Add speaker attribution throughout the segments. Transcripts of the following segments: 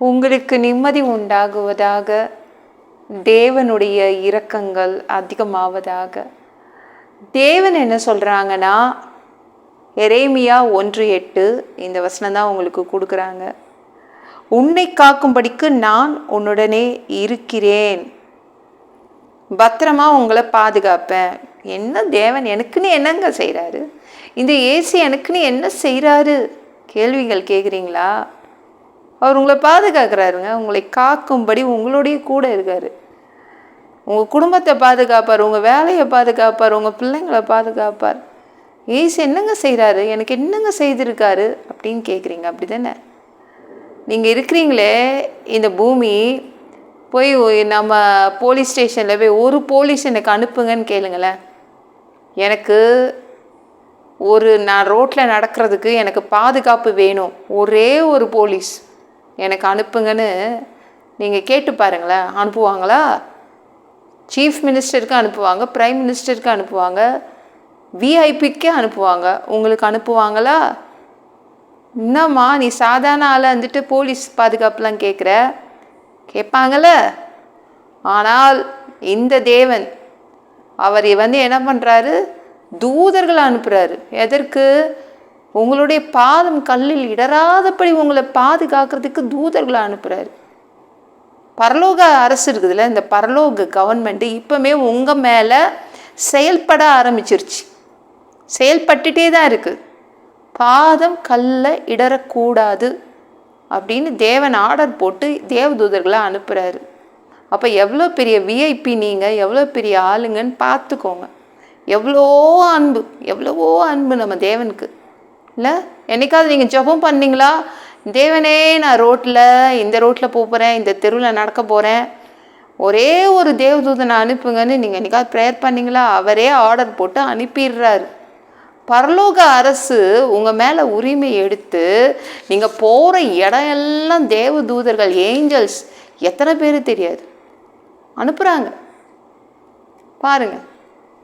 Speaker 1: உங்களுக்கு நிம்மதி உண்டாகுவதாக. தேவனுடைய இரக்கங்கள் அதிகமாவதாக. தேவன் என்ன சொல்கிறாங்கன்னா, எரேமியா 1:8 இந்த வசனம் தான் உங்களுக்கு கொடுக்குறாங்க. உன்னை காக்கும்படிக்கு நான் உன்னுடனே இருக்கிறேன், பத்திரமா உங்களை பாதுகாப்பேன். என்ன தேவன் எனக்குன்னு என்னங்க செய்கிறாரு? இந்த ஏசு எனக்குன்னு என்ன செய்கிறாரு? கேள்விகள் கேட்குறீங்களா? அவர் உங்களை பாதுகாக்கிறாருங்க. உங்களை காக்கும்படி உங்களுடைய கூட இருக்கார். உங்கள் குடும்பத்தை பாதுகாப்பார், உங்கள் வேலையை பாதுகாப்பார், உங்கள் பிள்ளைங்களை பாதுகாப்பார். ஏசு என்னங்க செய்கிறாரு? எனக்கு என்னங்க செய்திருக்காரு அப்படின்னு கேட்குறீங்க, அப்படி தானே? நீங்கள் இருக்கிறீங்களே இந்த பூமி, போய் நம்ம போலீஸ் ஸ்டேஷனில் போய் ஒரு போலீஸ் எனக்கு அனுப்புங்கன்னு கேளுங்களேன். எனக்கு நான் ரோட்டில் நடக்கிறதுக்கு எனக்கு பாதுகாப்பு வேணும், ஒரே ஒரு போலீஸ் எனக்கு அனுப்புங்கன்னு நீங்கள் கேட்டு பாருங்களேன். அனுப்புவாங்களா? சீஃப் மினிஸ்டருக்கு அனுப்புவாங்க, பிரைம் மினிஸ்டருக்கு அனுப்புவாங்க, விஐபிக்கே அனுப்புவாங்க. உங்களுக்கு அனுப்புவாங்களா? என்னம்மா நீ சாதாரண ஆளை வந்துட்டு போலீஸ் பாதுகாப்புலாம் கேட்பாங்கள? ஆனால் இந்த தேவன் அவர் என்ன பண்ணுறாரு? தூதர்களை அனுப்புகிறாரு. எதற்கு? உங்களுடைய பாதம் கல்லில் இடராதபடி உங்களை பாதுகாக்கிறதுக்கு தூதர்களை அனுப்புகிறாரு. பரலோக அரசு இருக்குதுல்ல, இந்த பரலோக கவர்மெண்ட்டு இப்போமே உங்கள் மேலே செயல்பட ஆரம்பிச்சிருச்சு. செயல்பட்டுட்டே தான் இருக்குது. பாதம் கல்லை இடரக்கூடாது அப்படின்னு தேவன் ஆர்டர் போட்டு தேவதூதர்களை அனுப்புகிறாரு. அப்போ எவ்வளோ பெரிய விஐபி நீங்கள், எவ்வளோ பெரிய ஆளுங்கன்னு பார்த்துக்கோங்க. எவ்வளவோ அன்பு நம்ம தேவனுக்கு இல்லை? என்னைக்காவது நீங்கள் ஜெபம் பண்ணீங்களா? தேவனே நான் இந்த ரோட்டில் போகிறேன், இந்த தெருவில் நடக்க போகிறேன், ஒரே ஒரு தேவதூதனை அனுப்புங்கன்னு நீங்கள் என்னைக்காவது ப்ரேயர் பண்ணிங்களா? அவரே ஆர்டர் போட்டு அனுப்பிடுறாரு. பரலோக அரசு உங்கள் மேலே உரிமை எடுத்து நீங்கள் போகிற இடம் தேவதூதர்கள், ஏஞ்சல்ஸ் எத்தனை பேர் தெரியாது, அனுப்புகிறாங்க. பாருங்கள்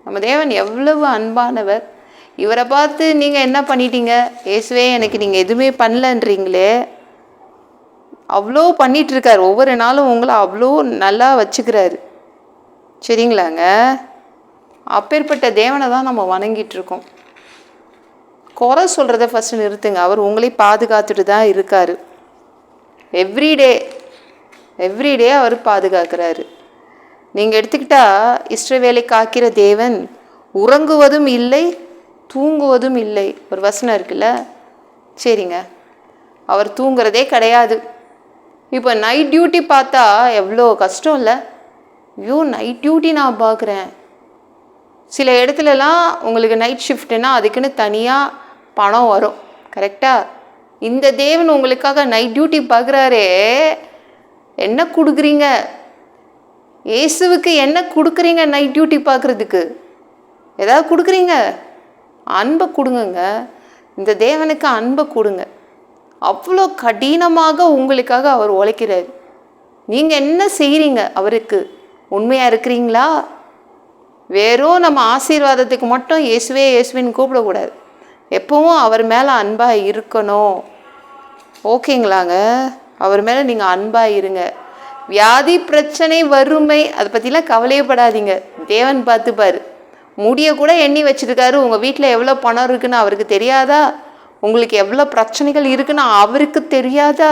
Speaker 1: நம்ம தேவன் எவ்வளவு அன்பானவர். இவரை பார்த்து நீங்கள் என்ன பண்ணிட்டீங்க? இயேசுவே எனக்கு நீங்கள் எதுவுமே பண்ணலன்றீங்களே. அவ்வளோ பண்ணிகிட்ருக்கார். ஒவ்வொரு நாளும் உங்களை அவ்வளோ நல்லா வச்சுக்கிறாரு. சரிங்களாங்க? அப்பேற்பட்ட தேவனை தான் நம்ம வணங்கிட்டுருக்கோம். குறை சொல்கிறத ஃபஸ்ட்டு நிறுத்துங்க. அவர் உங்களை பாதுகாத்துட்டு தான் இருக்கார். எவ்ரிடே அவர் பாதுகாக்கிறாரு. நீங்கள் எடுத்துக்கிட்டால் இஸ்ரவேலை காக்கிற தேவன் உறங்குவதும் இல்லை, தூங்குவதும் இல்லை. ஒரு வசனம் இருக்குல்ல? சரிங்க, அவர் தூங்குறதே கிடையாது. இப்போ நைட் டியூட்டி பார்த்தா எவ்வளோ கஷ்டம் இல்லை? ஐயோ நைட் டியூட்டி நான் பார்க்குறேன். சில இடத்துலலாம் உங்களுக்கு நைட் ஷிஃப்ட்டுன்னா அதுக்குன்னு தனியாக பணம் வரும், கரெக்டாக? இந்த தேவன் உங்களுக்காக நைட் டியூட்டி பார்க்குறாரே. என்ன கொடுக்குறீங்க? இயேசுவுக்கு என்ன கொடுக்குறீங்க? நைட் டியூட்டி பார்க்குறதுக்கு ஏதாவது கொடுக்குறீங்க? அன்பை கொடுங்க. இந்த தேவனுக்கு அன்பை கொடுங்க. அவ்வளோ கடினமாக உங்களுக்காக அவர் உழைக்கிறார். நீங்கள் என்ன செய்கிறீங்க? அவருக்கு உண்மையாக இருக்கிறீங்களா? வெறும் நம்ம ஆசீர்வாதத்துக்கு மட்டும் இயேசுவேன்னு கூப்பிடக்கூடாது. எப்பவும் அவர் மேலே அன்பாக இருக்கணும். ஓகேங்களாங்க? அவர் மேலே நீங்கள் அன்பாக இருங்க. வியாதி, பிரச்சனை, வறுமை அதை பற்றிலாம் கவலையப்படாதீங்க. தேவன் பார்த்துப்பார். முடிய கூட எண்ணி வச்சுருக்காரு. உங்கள் வீட்டில் எவ்வளோ பணம் இருக்குன்னு அவருக்கு தெரியாதா? உங்களுக்கு எவ்வளோ பிரச்சனைகள் இருக்குன்னு அவருக்கு தெரியாதா?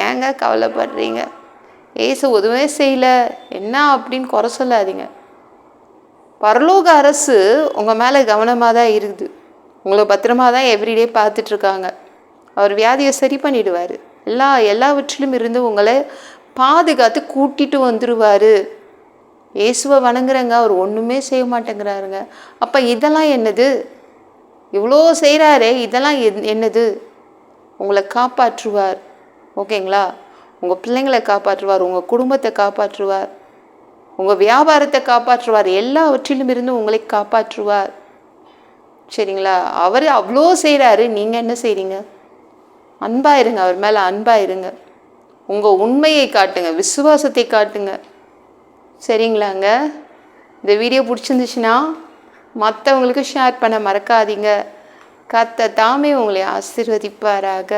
Speaker 1: ஏங்க கவலைப்படுறீங்க? ஏசு உதவே செய்யலை என்ன அப்படின்னு குறை சொல்லாதீங்க. பரலோக அரசு உங்கள் மேலே கவனமாக தான் இருக்குது. உங்களை பத்திரமா தான் எவ்ரிடே பார்த்துட்ருக்காங்க. அவர் வியாதியை சரி பண்ணிடுவார். எல்லாவற்றிலும் இருந்து உங்களை பாதுகாத்து கூட்டிகிட்டு வந்துடுவார். இயேசுவை வணங்குறங்க, அவர் ஒன்றுமே செய்ய மாட்டேங்கிறாருங்க. அப்போ இதெல்லாம் என்னது? இவ்வளோ செய்கிறாரே, இதெல்லாம் என்னது? உங்களை காப்பாற்றுவார். ஓகேங்களா? உங்கள் பிள்ளைங்களை காப்பாற்றுவார், உங்கள் குடும்பத்தை காப்பாற்றுவார், உங்கள் வியாபாரத்தை காப்பாற்றுவார், எல்லாவற்றிலும் இருந்து உங்களை காப்பாற்றுவார். சரிங்களா? அவர் அவ்வளோ செய்கிறாரு. நீங்கள் என்ன செய்கிறீங்க? அன்பாயிருங்க, அவர் மேலே அன்பாயிருங்க. உங்கள் உண்மையை காட்டுங்க, விசுவாசத்தை காட்டுங்க. சரிங்களாங்க? இந்த வீடியோ பிடிச்சிருந்துச்சுன்னா மற்றவங்களுக்கு ஷேர் பண்ண மறக்காதீங்க. கர்த்தர் தாமே உங்களை ஆசீர்வதிப்பாராக.